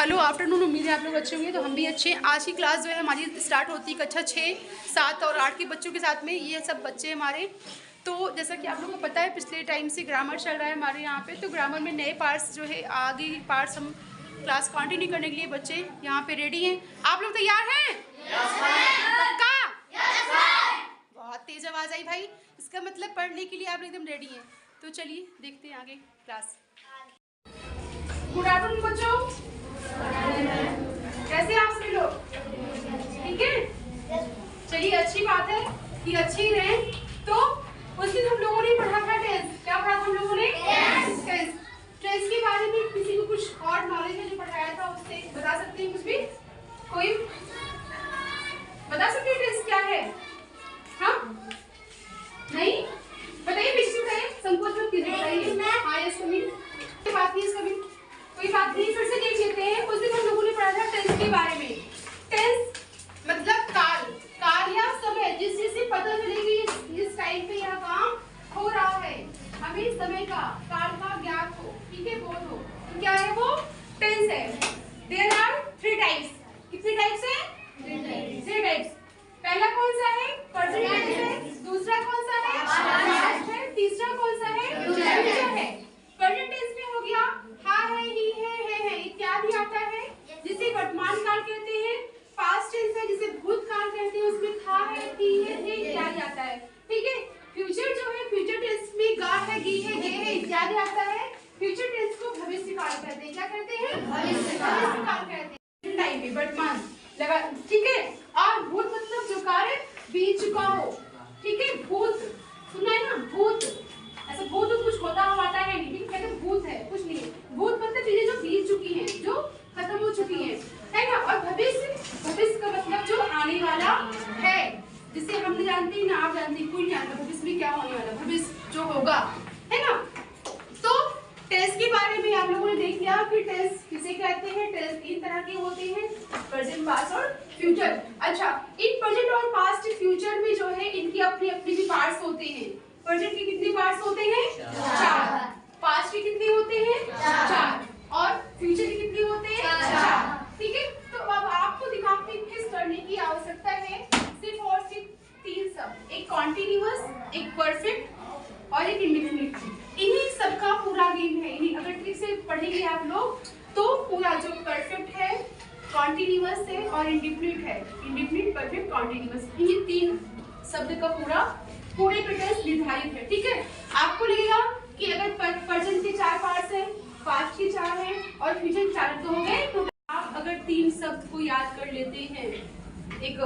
Hello afternoon. उम्मीद है आप लोग अच्छे होंगे, तो हम भी अच्छे हैं। आज की क्लास जो है हमारी स्टार्ट होती है कक्षा 6, 7 और 8 के बच्चों के साथ में। ये सब बच्चे हमारे, तो जैसा कि आप लोगों को पता है पिछले टाइम से ग्रामर चल रहा है हमारे यहाँ पे। तो ग्रामर में नए पार्ट्स जो है, आगे पार्ट्स हम क्लास कंटिन्यू करने के लिए बच्चे यहाँ पे रेडी हैं। आप लोग तैयार हैं? पक्का? बहुत तेज आवाज़ आई भाई, इसका मतलब पढ़ने के लिए आप एकदम रेडी हैं। तो चलिए देखते हैं आगे क्लास। गुड आफ्टरनून बच्चों, कैसे आप सभी लोग? ठीक है, चलिए अच्छी बात है कि अच्छे ही रहें। तो उस दिन हम लोगों ने पढ़ा था टेंस। क्या पढ़ा था हम लोगों ने? टेंस के बारे में किसी को कुछ और नॉलेज है जो पढ़ाया था, उससे बता सकते हैं? कुछ भी कोई बता सकते हैं टेंस क्या है? हाँ नहीं बताइए, पीछे बताइए, संकोच मत कीजिए, बताइए। हाँ यस कमिंग, कोई बात नहीं, इसका भी कोई बात नहीं, फिर से देख लेते हैं। उस दिन हम लोगों ने पढ़ा था टेंस के बारे में। टेंस मतलब काल, काल या समय, जिससे पता चले कि इस टाइम पे यह काम हो रहा है, हमें समय का, काल का ज्ञात हो, ठीक है, बोध हो। तो क्या है वो? टेंस है। There are 3 types. कितने टाइप्स है? 3 टाइप्स। पहला कौन सा है? प्रेजेंट टेंस है। दूसरा कौन सा है? पास्ट है। तीसरा कौन सा है? फ्यूचर है। प्रेजेंट टेंस में हो गया हाँ है, ही है इत्यादि आता है, जिसे वर्तमान काल कहते हैं। पास्ट टेंस है जिसे भूतकाल कहते हैं, उसमें था है, थी है, थे इत्यादि आता है, ठीक है। फ्यूचर जो है, फ्यूचर टेंस में गा है, गी है, गे है इत्यादि आता है। फ्यूचर टेंस को भविष्य काल कहते हैं। क्या कहते हैं? भविष्य काल कहते हैं। टाइम में वर्तमान लगा, ठीक है। और भूत मतलब जो कार्य बीत चुका हो, ठीक है। भूत सुना है ना? भूत, ऐसा भूत कुछ होता हुआ आता है नहीं, कहते भूत है, कुछ नहीं है। भूत मतलब चीजें जो बीत चुकी हैं, जो खत्म हो चुकी हैं, है ना। और भविष्य, भविष्य का मतलब जो आने वाला है, जिसे हम नहीं जानते ना आप जानते, कोई नहीं जानता भविष्य में क्या होने वाला, भविष्य जो होगा, है ना। तो टेंस के बारे में आप लोगों ने देख लिया कि टेंस किसे कहते हैं। टेंस 3 तरह के होते हैं, प्रेजेंट, पास्ट और फ्यूचर। अच्छा, इन प्रेजेंट और पास्ट फ्यूचर में जो है इनकी अपने अपने भी पार्ट्स होते हैं। प्रेजेंट के कितने पार्ट्स होते हैं? 4। पास्ट के कितने होते हैं? 4। और फ्यूचर के कितने होते हैं? 4, ठीक है। तो अब आपको दिमाग में फिक्स करने की आवश्यकता है सिर्फ और सिर्फ 3 शब्द, एक कॉन्टिन्यूअस, एक परफेक्ट और एक इंडेफिनिट। इन्हीं सबका पूरा गेम है। इन्हीं अगर ठीक से पढ़ेंगे आप लोग तो पूरा जो परफेक्ट है, कॉन्टिन्यूअस है और इंडेफिनिट है, इंडेफिनिट, परफेक्ट, कॉन्टिन्यूअस, इन्हीं 3 शब्द का पूरे टेंस निर्धारित है, ठीक है। आपको लगेगा कि अगर प्रेजेंट के 4 पार्ट्स हैं, पास्ट के 4 हैं और फ्यूचर के 4 तो हो गए। तो आप अगर 3 शब्द को याद कर लेते हैं, एक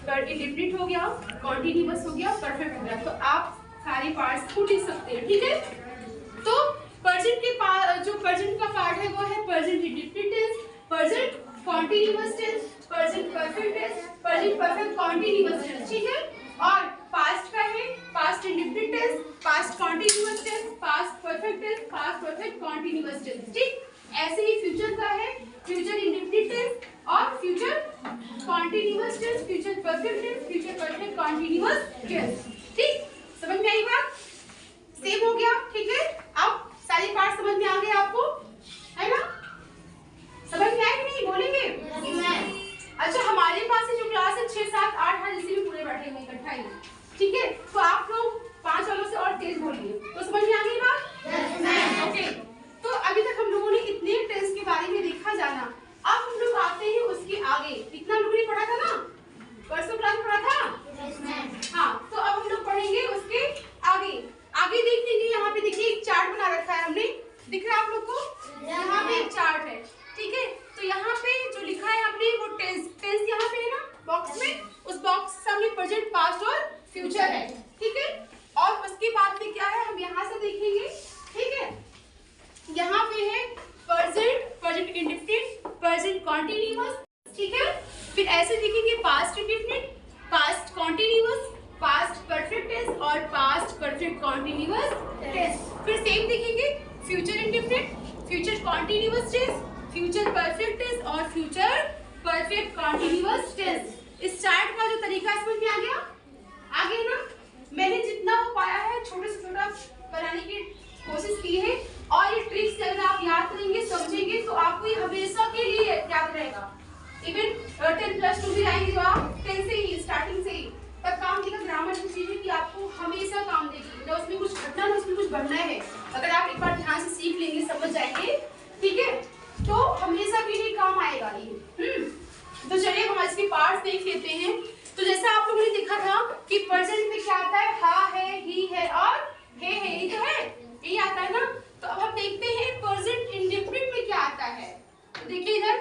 इंडेफिनिट हो गया, कॉन्टिन्यूअस हो गया, परफेक्ट हो गया, तो आप सारे पार्ट्स को लिख सकते हैं, ठीक है। तो प्रेजेंट के जो प्रेजेंट का पार्ट है वो है present indefinite tense, present continuous tense, present perfect tense, present perfect continuous tense, ठीक है। और पास्ट का है past indefinite tense, past continuous tense, past perfect tense, past perfect continuous tense, ठीक। ऐसे ही फ्यूचर का है फ्यूचर इंडेफिनिट टेंस और future continuous tense, future perfect tense, future perfect continuous tense, ठीक। समझ में आई बात? सेम हो गया, ठीक है। अब सारे पार्ट समझ में आ गए आपको, है ना? समझ में आया कि नहीं? बोलेंगे? अच्छा, हमारे पास जो क्लास है 6, 7, 8 है, जिससे भी पूरे बैठे हुए इकट्ठा ही, ठीक है। तो आप लोग 5 वालों से और तेज बोलिए, तो समझ में आ गई बात? ओके। तो अभी तक हम लोगों ने इतने टेंस के बारे में देखा जाना। अब हम लोग आते हैं उसके आगे। इतना लोगों ने पढ़ा था ना, परसों क्लास पढ़ा था। हाँ, तो अब हम लोग पढ़ेंगे उसके आगे। आगे देखने के लिए यहाँ पे देखिए एक चार्ट बना रखा है हमने, दिख रहा है आप लोग को? यहाँ पे एक चार्ट है, ठीक है। तो यहाँ पे जो लिखा है हमने वो टेंस यहाँ पे है ना बॉक्स में, उस बॉक्स से हमने प्रेजेंट, पास्ट और फ्यूचर है, ठीक है। और उसके बाद में क्या है हम यहाँ से देखेंगे, ठीक है। यहाँ पे है present, present indefinite, present continuous, ठीक है। फिर ऐसे देखेंगे past indefinite, past continuous, past perfect tense और पास्ट परफेक्ट कॉन्टिन्यूअस टेंस। फिर सेम देखेंगे future indefinite, future continuous tense, future perfect tense और फ्यूचर परफेक्ट कॉन्टिन्यूअस टेंस। इस चार्ट का जो तरीका समझ में आ गया? आगे ना मैंने जितना हो पाया है छोटे से छोटा बनाने की कोशिश की है, और ये ट्रिक्स अगर आप याद करेंगे, समझेंगे, तो आपको ये हमेशा के लिए इवन 10+2 भी जाएंगे जो आप 10 से ही स्टार्टिंग से ही तब काम देगा। ग्रामर की चीज है कि आपको हमेशा काम देगी, ना उसमें कुछ घटना ना उसमें कुछ बढ़ना है। अगर आप एक बार ध्यान से सीख लेंगे, समझ जाएंगे, ठीक है, तो हमेशा के लिए काम आएगा ये। तो चलिए हम आज के पार्ट्स देख लेते हैं। तो जैसा आप लोगों ने देखा था कि प्रेजेंट में क्या आता है, हा है, ही है और है, ये तो है, यही आता है ना। तो अब हम देखते हैं प्रेजेंट इंडेफिनिट में क्या आता है। तो देखिए इधर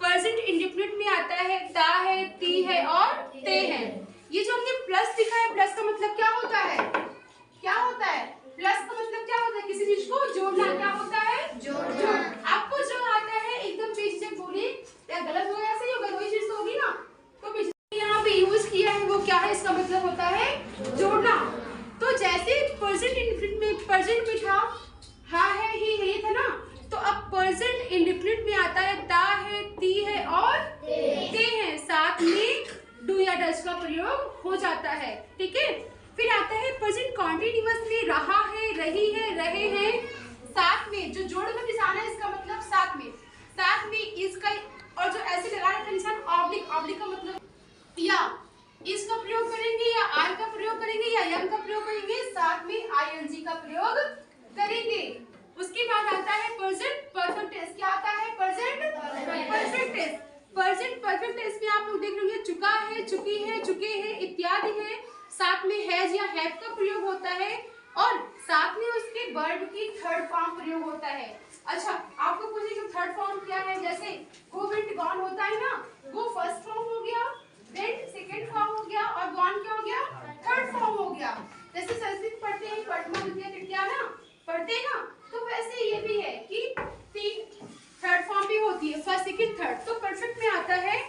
प्रेजेंट इंडेफिनिट में आता है ता है, ती है और ते है। ये जो हमने प्लस लिखा है, प्लस का मतलब क्या होता है, क्या होता है, प्लस का मतलब क्या होता है, किसी चीज को जोड़ना। क्या होता है, जोड़ना। आपको जो आता है एकदम बेझिझक बोलिए, या गलत हो या सही होगा, वही चीज तो होगी ना। तो यहाँ पे यूज किया है वो क्या है, इसका मतलब होता है जोड़ना। तो जैसे प्रेजेंट इंडेफिनिट में, प्रेजेंट में था हा है, ही है, ये था ना। तो अब प्रेजेंट इंडेफिनिट में आता है ता है, ती है और ते है, साथ में डू या डज का प्रयोग हो जाता है, ठीक है। फिर आता है प्रेजेंट कॉन्टिन्यूअस में रहा है, रही है, रहे हैं, साथ में जो जोड़ का निशान है इसका मतलब साथ में इसका, और जो ऐसे लगा रखा निशान ऑब्लिक, ऑब्लिक का मतलब या इसका प्रयोग करेंगे या आर का प्रयोग करेंगे या यम का प्रयोग करेंगे, साथ में आईएनजी का प्रयोग करेंगे। उसके बाद आता है प्रेजेंट परफेक्ट टेंस। क्या आता है, present perfect tense. Present perfect tense में आप लोग देख लोगे चुका है, चुकी है, चुके हैं इत्यादि है, साथ में हैज या हैव का प्रयोग होता है और साथ में उसके वर्ब की थर्ड फॉर्म प्रयोग होता है। अच्छा आपको पूछे कि थर्ड फॉर्म क्या है, जैसे गो वेंट गॉन होता है ना, वो फर्स्ट फॉर्म हो गया, वेंट सेकंड फॉर्म हो गया और गॉन क्या हो गया, थर्ड फॉर्म हो गया। जैसे संस्कृत पढ़ते हैं पटमा विद्या टिटिया ना, पढ़ते हैं ना, तो वैसे ये भी है कि तीन थर्ड फॉर्म भी होती है, फर्स्ट सेकंड थर्ड। तो परफेक्ट में आता है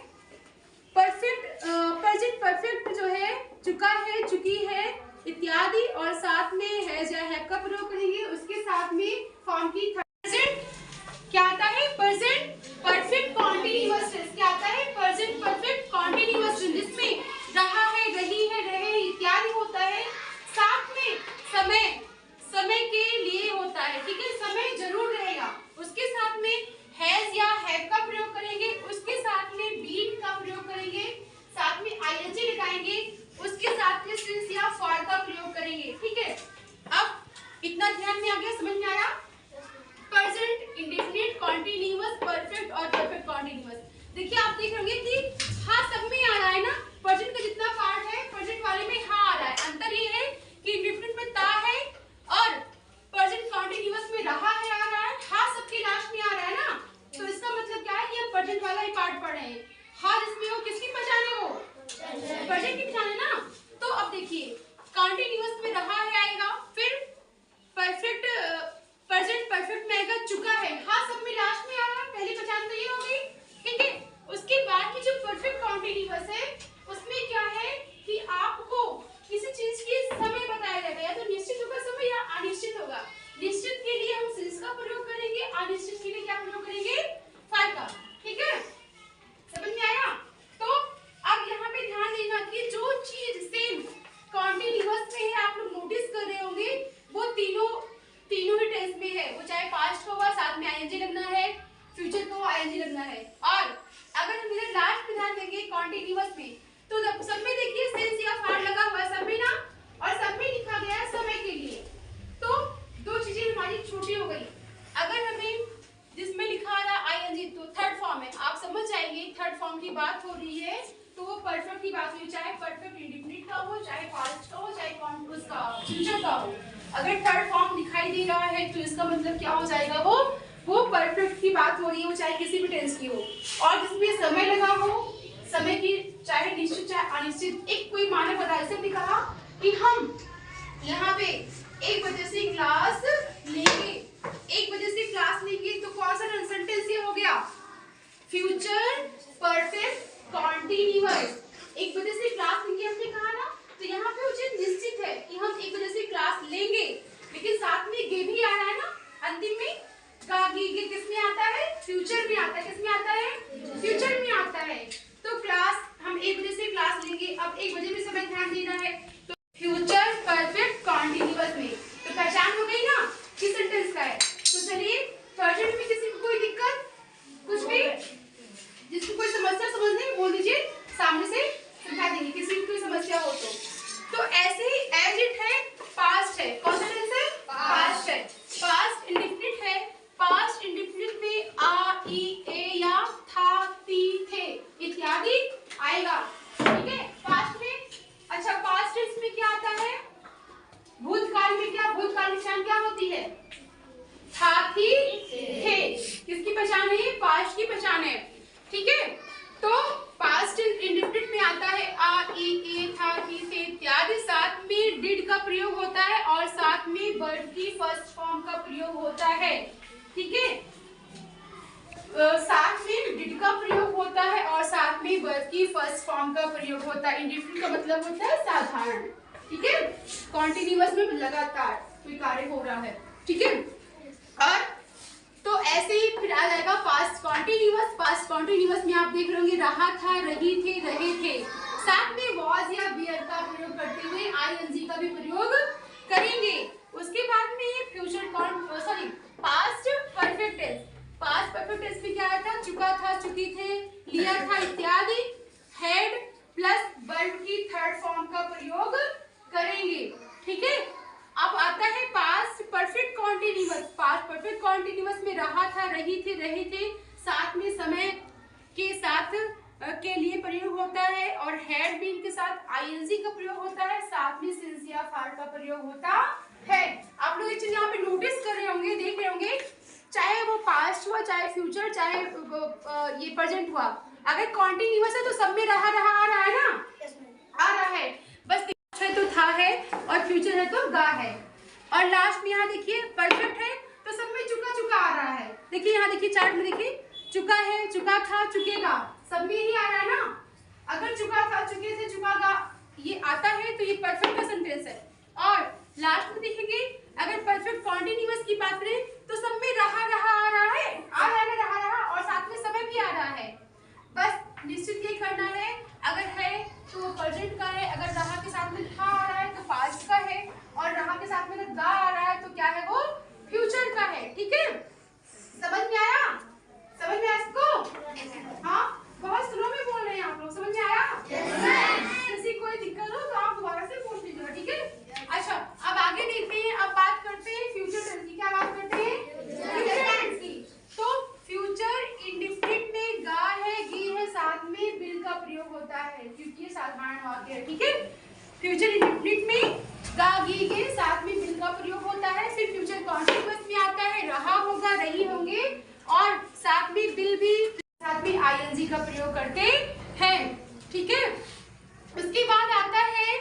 परफेक्ट, प्रेजेंट परफेक्ट जो है चुका है, चुकी है इत्यादि और साथ में है या हैव का प्रयोग करेंगे, उसके साथ में फॉर्म की प्रेजेंट क्या आता है, प्रेजेंट परफेक्ट कॉन्टिन्यूअस टेंस। क्या आता है, प्रेजेंट परफेक्ट कॉन्टिन्यूअस टेंस, जिसमें रहा है, रही है, रहे इत्यादि होता है, साथ में समय के लिए होता है, ठीक है, समय जरूर रहेगा। उसके साथ में हैज या हैव का प्रयोग करेंगे, उसके साथ में बीन का प्रयोग करेंगे, साथ में आईएनजी लगाएंगे, उसके साथ में सिंस या फॉर का प्रयोग करेंगे, ठीक है। अब इतना ध्यान में आ गया, समझ में आया। प्रेजेंट इंडेफिनिट कॉन्टिन्यूअस परफेक्ट और परफेक्ट कॉन्टिन्यूअस। देखिए आप देख रहे कि हाँ सब में आ रहा है ना, प्रेजेंट का जितना पार्ट है प्रेजेंट वाले में हाँ आ रहा है। अंतर ये है कि इंडेफिनिट में ता है और प्रेजेंट कॉन्टिन्यूअस में रहा है आ रहा है, हाँ सबके लास्ट में आ रहा है ना। तो इसका मतलब क्या है कि हम प्रेजेंट वाला ही पार्ट पढ़ रहे हैं। हाँ जिसमें वो किसकी पहचान है, वो प्रेजेंट की पहचान है ना। तो अब देखिए कॉन्टिन्यूअस में रहा है आएगा, फिर परफेक्ट प्रेजेंट परफेक्ट में आएगा चुका है, हाँ सब में लास्ट में आ रहा है, पहली पहचान तो ये हो गई, ठीक है। उसके बाद की जो परफेक्ट कॉन्टिन्यूअस है उसमें क्या है कि आपको किसी चीज की समय बताया जाएगा, या तो निश्चित होगा समय या अनिश्चित होगा। निश्चित के लिए हम सिंस का प्रयोग करेंगे, अनिश्चित के लिए क्या प्रयोग करेंगे, फॉर का, ठीक है, समझ में आया। तो अब यहाँ पे ध्यान देना कि जो चीज सेम कॉन्टिन्यूअस में है, आप लोग नोटिस कर रहे होंगे वो तीनों ही टेंस में है, वो चाहे पास्ट होगा साथ में आईएनजी लगना है, फ्यूचर को आईएनजी लगना है। और अगर हम इधर लास्ट में ध्यान देंगे कॉन्टिन्यूअस में, तो सब में देखिए सेंस या फॉर लगा हुआ है सब में ना, और सब में लिखा गया है समय के लिए। तो दो चीजें हमारी छोटी हो गई। अगर हमें जिसमें लिखा रहा आईएनजी तो थर्ड फॉर्म है, आप समझ जाएंगे थर्ड फॉर्म की बात हो रही है, तो वो परफेक्ट की बात हुई, चाहे परफेक्ट इंडेफिनिट का हो, चाहे पास्ट का हो, चाहे उसका फ्यूचर का हो। अगर थर्ड फॉर्म दिखाई दे रहा है तो इसका मतलब क्या हो जाएगा, वो परफेक्ट की बात हो रही है, वो चाहे किसी भी टेंस की हो। और जिसमें समय लगा हो, समय की चाहे निश्चित चाहे अनिश्चित, एक कोई मानक पदार्थ से कहा कि हम यहाँ पे 1 बजे से क्लास लेंगे, 1 बजे से क्लास लेंगे, तो कौन सा सेंटेंस ये हो गया, फ्यूचर परफेक्ट कॉन्टिन्यूअस। 1 बजे से क्लास लेंगे हमने कहा ना, तो यहाँ पे मुझे निश्चित है कि हम 1 बजे से क्लास लेंगे, लेकिन साथ में गे भी आ रहा है ना, अंतिम में का गे किस में आता है, फ्यूचर में आता है, किस में आता है, फ्यूचर में आता है। तो क्लास हम 1 बजे से क्लास लेंगे, अब 1 बजे में समय ध्यान देना है, तो फ्यूचर परफेक्ट कॉन्टिन्यूअस में तो पहचान हो गई ना किस सेंटेंस का है। तो चलिए प्रेजेंट में किसी को कोई दिक्कत, कुछ भी जिसको कोई समस्या समझ है, ठीक है। साथ में डिड का प्रयोग होता है और साथ में वर्ब की फर्स्ट फॉर्म का प्रयोग होता है। इंडिफिनिट का मतलब होता है साधारण, ठीक है। कॉन्टिन्यूअस में लगातार कोई कार्य हो रहा है, ठीक है। और तो ऐसे ही फिर आ जाएगा पास्ट कॉन्टिन्यूअस। पास्ट कॉन्टिन्यूअस में आप देख रहे होंगे रहा था, रही थे, रहे थे। साथ में वॉज या बियर का प्रयोग करते हुए आईएनजी का भी प्रयोग करेंगे। उसके बाद में ये future past perfect tense. Past perfect tense में क्या आया था? चुका था, चुके थे, लिया था इत्यादि। हैड प्लस वर्ब की थर्ड फॉर्म का प्रयोग करेंगे, ठीक है। अब आता है past perfect continuous. Past perfect continuous में रहा था, रही थे, रहे थे, साथ में समय के साथ के लिए प्रयोग होता है और हैड बीन के साथ आईएनजी का प्रयोग होता है, साथ में सिंस या फार का प्रयोग होता है। आप लोग एक चीज यहाँ पे नोटिस कर रहे होंगे, देख रहे होंगे, चाहे वो पास्ट हुआ, चाहे फ्यूचर, चाहे ये प्रेजेंट हुआ, अगर कॉन्टिन्यूअस है तो सब में रहा आ रहा है ना, आ रहा है। बस है तो था है और फ्यूचर है तो गा है। और लास्ट में यहाँ देखिए परफेक्ट है तो सब में चुका चुका आ रहा है। देखिए यहाँ देखिए चार्ट में देखिए, चुका है, चुका था, चुकेगा, सब में ही आ रहा है ना। अगर चुका था, चुके थे, चुकागा ये आता है तो ये परफेक्ट का सेंटेंस है। और लास्ट में देखेंगे अगर परफेक्ट कॉन्टिन्यूअस की बात करें तो सब में रहा आ रहा है, आ रहा है ना, रहा और साथ में समय भी आ रहा है। बस निश्चित ये करना है, अगर है तो वो प्रेजेंट का है, अगर रहा के साथ में था आ रहा है तो पास्ट का है, और रहा के साथ में दा आ रहा है तो क्या है, वो फ्यूचर का है, ठीक है। समझ में आया? समझ में आया इसको? हाँ, बहुत स्लो में बोल रहे हैं आप लोग, समझ में आया? किसी कोई दिक्कत हो तो आप दोबारा से पूछ लीजिएगा, ठीक है। अच्छा, अब आगे देखते हैं, अब बात करते हैं फ्यूचर टेंस की। क्या बात करते हैं? फ्यूचर टेंस की। तो फ्यूचर इंडेफिनिट में गा है, गी है, साथ में बिल का प्रयोग होता है क्योंकि ये साधारण वाक्य है, ठीक है। फ्यूचर इंडेफिनिट में गा, गी के साथ में बिल का प्रयोग होता है। फिर फ्यूचर कॉन्टिन्यूअस में आता है, रहा होगा, रही होंगे, और साथ में बिल भी, साथ में आईएनजी का प्रयोग करते हैं, ठीक है। उसके बाद आता है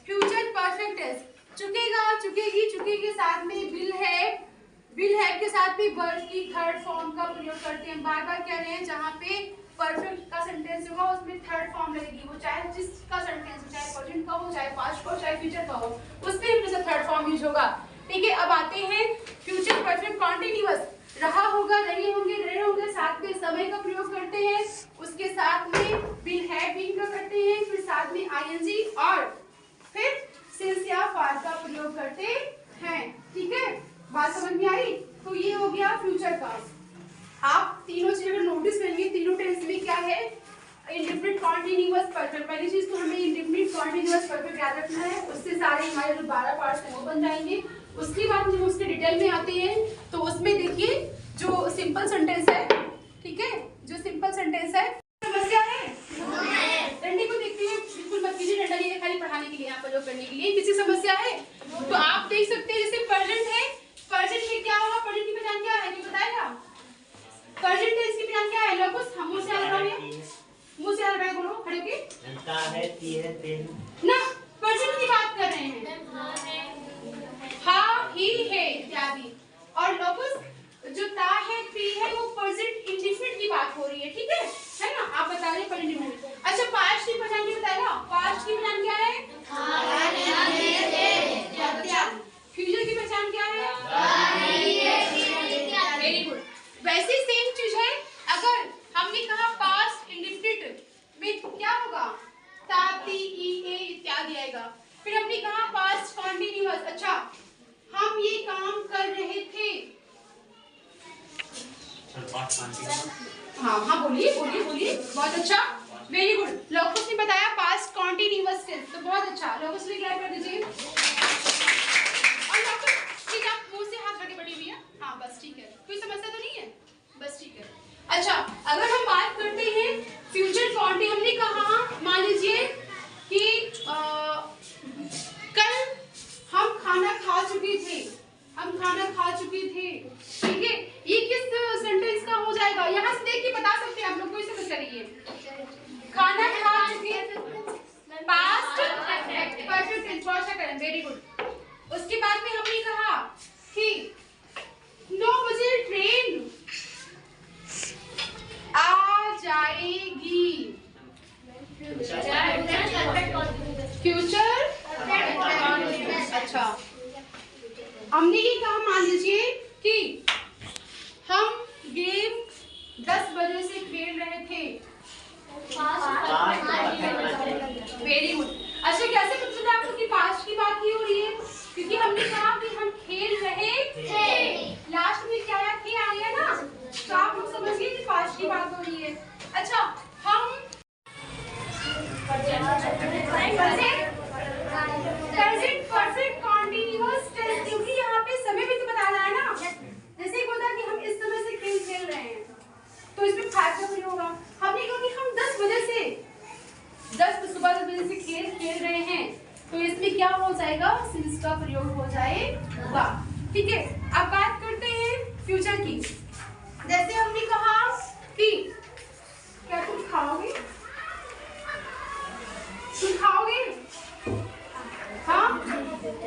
फ्यूचर परफेक्ट टेंस। चुकेगा, चुकेगी, चुके के साथ में बिल है, विल हैव के साथ भी वर्ब की थर्ड फॉर्म का प्रयोग करते हैं। बार बार कह रहे हैं, जहाँ पे परफेक्ट का सेंटेंस होगा उसमें थर्ड फॉर्म लगेगी, वो चाहे जिसका सेंटेंस हो, चाहे प्रेजेंट का हो, चाहे पास्ट का हो, चाहे फ्यूचर का हो, उसमें हमेशा थर्ड फॉर्म यूज होगा, ठीक है। अब आते हैं फ्यूचर परफेक्ट कॉन्टिन्यूअस। रहा होगा, रहे होंगे, रहे होंगे, साथ में समय का प्रयोग करते हैं, उसके साथ में विल हैव बीन का करते हैं, फिर साथ में आईएनजी और फिर सिंस या फार का प्रयोग करते हैं, ठीक है। बात समझ में आई? तो ये हो गया फ्यूचर का। आप तीनों चीजें अगर नोटिस करेंगे, तीनों टेंस में क्या है, इंडेफिनिट, कॉन्टिन्यूअस, परफेक्ट। पहली चीज तो हमें इंडेफिनिट, कॉन्टिन्यूअस, परफेक्ट याद रखना है, उससे सारे हमारे जो 12 पार्ट्स हैं वो बन जाएंगे। उसके बाद जब उसके डिटेल में आते हैं तो उसमें देखिए जो सिंपल सेंटेंस है, ठीक है, जो सिंपल सेंटेंस है, समस्या है डंडे को देखते हैं, बिल्कुल मत कीजिए, डंडा ये खाली पढ़ाने के लिए, यहाँ प्रयोग करने के लिए। किसी समस्या है तो आप देख सकते हैं, जैसे प्रेजेंट है, प्रेजेंट में क्या होगा, प्रेजेंट की पहचान क्या है, ये बताएगा? प्रेजेंट टेंस की पहचान क्या है? लोगों हम मुंह से आ रहा है, बोलो खड़े होके। ता है, ती है, तेन ना, प्रेजेंट की बात कर रहे हैं, हाँ, ही है इत्यादि। और लोगों जो ता है, ती है, वो प्रेजेंट इंडेफिनिट की बात हो रही है, ठीक है ना। आप बता रहे प्रेजेंट। अच्छा, पास्ट की पहचान क्या बताएगा? पास्ट की पहचान क्या है? फ्यूचर की पहचान क्या है? Very good. वैसे सेम चीज है, अगर हमने कहा पास्ट इंडेफिनिट में क्या होगा, ता, ती, ई, ए इत्यादि आएगा। फिर हमने कहा पास्ट कॉन्टिन्यूअस, अच्छा हम ये काम कर रहे थे, हाँ हाँ बोलिए बोलिए बोलिए, बहुत अच्छा, वेरी गुड। लोकस ने बताया पास्ट कॉन्टिन्यूअस टेंस, तो बहुत अच्छा, लोकस ने क्लियर कर दीजिए। और लोकस ठीक है, आप मुंह से हाथ रखे बैठी हुई है, हाँ बस ठीक है, कोई समस्या तो नहीं है, बस ठीक है। अच्छा, अगर हम बात करते हैं फ्यूचर कॉन्टिन्यू, हमने कहा मान लीजिए कि कल हम खाना खा चुके थे, हम खाना खा चुके थे, ठीक है। ये किस सेंटेंस का हो जाएगा, यहाँ से देख के बता सकते हैं आप लोग, कोई समस्या नहीं है। खाना खा चुके, past perfect tense, very good. उसके बाद में हमने कहा कि नो फ्यूचर। अच्छा, हमने ये कहा, मान लीजिए कि हम गेम 10 बजे से खेल रहे थे। Very good. अच्छा, कैसे पता चला आपको कि पास्ट की बात की हो रही है? क्योंकि हमने कहा कि हम खेल रहे थे, लास्ट में क्या आया, थे आ गया ना, तो आप लोग समझ गए कि पास्ट की बात हो रही है। अच्छा, हम प्रेजेंट परफेक्ट कॉन्टिन्यूअस टेंस, क्योंकि यहाँ पे समय भी तो बताना है ना। जैसे एक होता है कि हम इस समय से खेल रहे हैं, तो इसमें फायदा भी होगा। हमने कहा कि हम 10 बजे से सुबह 10 बजे से खेल रहे हैं, तो इसमें क्या हो जाएगा, सिंस का प्रयोग हो जाएगा। ठीक है, अब बात करते हैं फ्यूचर की। जैसे हमने कहा कि क्या तुम खाओगे, तुम खाओगे, हाँ,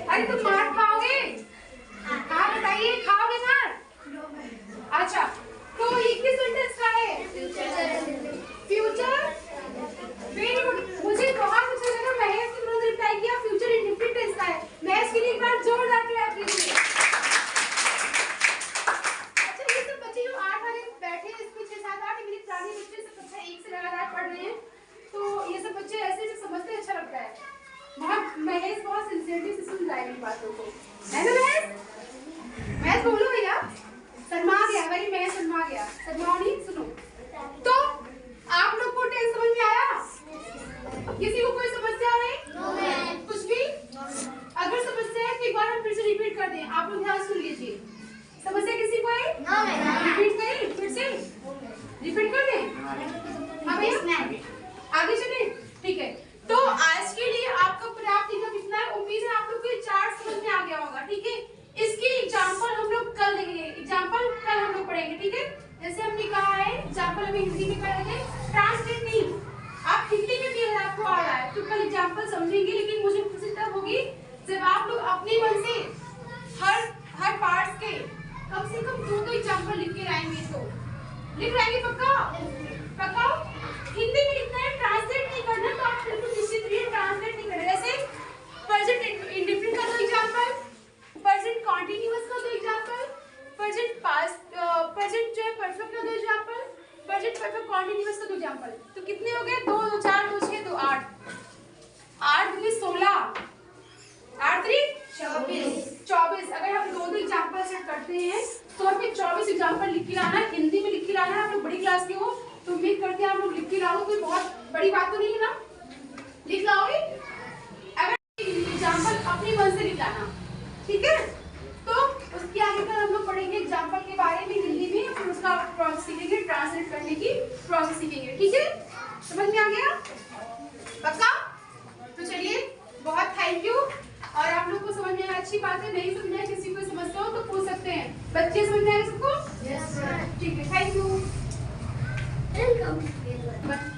अरे तुम मार खाओगे, हाँ बताइए, खाओगे मार? अच्छा, तो ये किस सेंटेंस का है? फ्यूचर। Very good. मुझे बहुत अच्छा लगा, महेश ने तुरंत रिप्लाई किया फ्यूचर इंडेफिनिट टेंस का है। महेश के लिए एक बार जोरदार क्लैप कीजिए। अच्छा, ये सब बच्चे जो 8 वाले बैठे हैं, इसमें 6, 7, 8 मेरे पुराने बच्चे सब अच्छा एक से लगातार पढ़ रहे हैं, तो ये सब बच्चे ऐसे जो समझते अच्छा लगता है। बहुत महेश बहुत सिंसियरली से सुन रहा है इन बातों को, है ना महेश? महेश बोलो भैया, शर्मा गया भाई, महेश शर्मा गया, शर्माओ नहीं, सुनो। तो आप लोग को टेंस समझ में आया? किसी को कोई समस्या है? कुछ भी? अगर समस्या है तो एक बार हम फिर से रिपीट कर दें, आप लोग ध्यान सुन लीजिए। समस्या किसी को है? रिपीट करें, फिर से रिपीट कर दें। आगे चले, ठीक है। तो आज के लिए आपका पर्याप्त इतना है। उम्मीद है आप लोग को ये चार्ट समझ में आ गया होगा। ठीक है, इसकी एग्जाम्पल हम लोग कल लेंगे, एग्जाम्पल कल हम लोग पढ़ेंगे। ठीक है, जैसे हमने कहा है एग्जाम्पल हमें हिंदी में करेंगे, ट्रांसलेट नहीं। आप हिंदी में भी अगर आपको आ रहा है तो कल एग्जाम्पल समझेंगे, लेकिन मुझे खुशी तब होगी जब आप लोग अपने मन से हर पार्ट के कम से कम 2 एग्जाम्पल लिख के लाएंगे। तो लिख लाएंगे पक्का? पक्का? हिंदी में लिखना है, ट्रांसलेट नहीं करना, तो आप बिल्कुल निश्चित रहिए ट्रांसलेट नहीं करना। जैसे प्रेजेंट इंडेफिनिट का 2 एग्जाम्पल, प्रेजेंट कॉन्टिन्यूअस का 2 एग्जाम्पल, प्रेजेंट पास्ट प्रेजेंट जो है परफेक्ट का 2 एग्जाम्पल, प्रेजेंट परफेक्ट कॉन्टिन्यूअस का 2 एग्जाम्पल। तो कितने हो गए? 2 2 4 2 6 2 8, 8 2 16, 8 3 24। अगर हम 2 एग्जाम्पल सेट करते हैं तो हमें 24 एग्जाम्पल लिख के लाना है, हिंदी में लिख के लाना है। आप लोग बड़ी क्लास के हो तो उम्मीद करते हैं आप लोग लिख के लाओ, कोई बहुत बड़ी बात तो नहीं है ना, लिख लाओगे? अगर एग्जाम्पल अपने मन से लिख लाना, ठीक है? तो उसके आगे कल हम लोग पढ़ेंगे एग्जाम्पल के बारे में हिंदी में, फिर उसका प्रोसेस सीखेंगे, ट्रांसलेट करने की प्रोसेस सीखेंगे। ठीक है, समझ में आ गया? पक्का? तो चलिए, बहुत थैंक यू। और आप लोग को समझ में आया, अच्छी बात है। नहीं समझ में किसी को समस्या हो तो पूछ सकते हैं। बच्चे समझ में आए सबको? Yes sir. ठीक है, थैंक यू। वेलकम।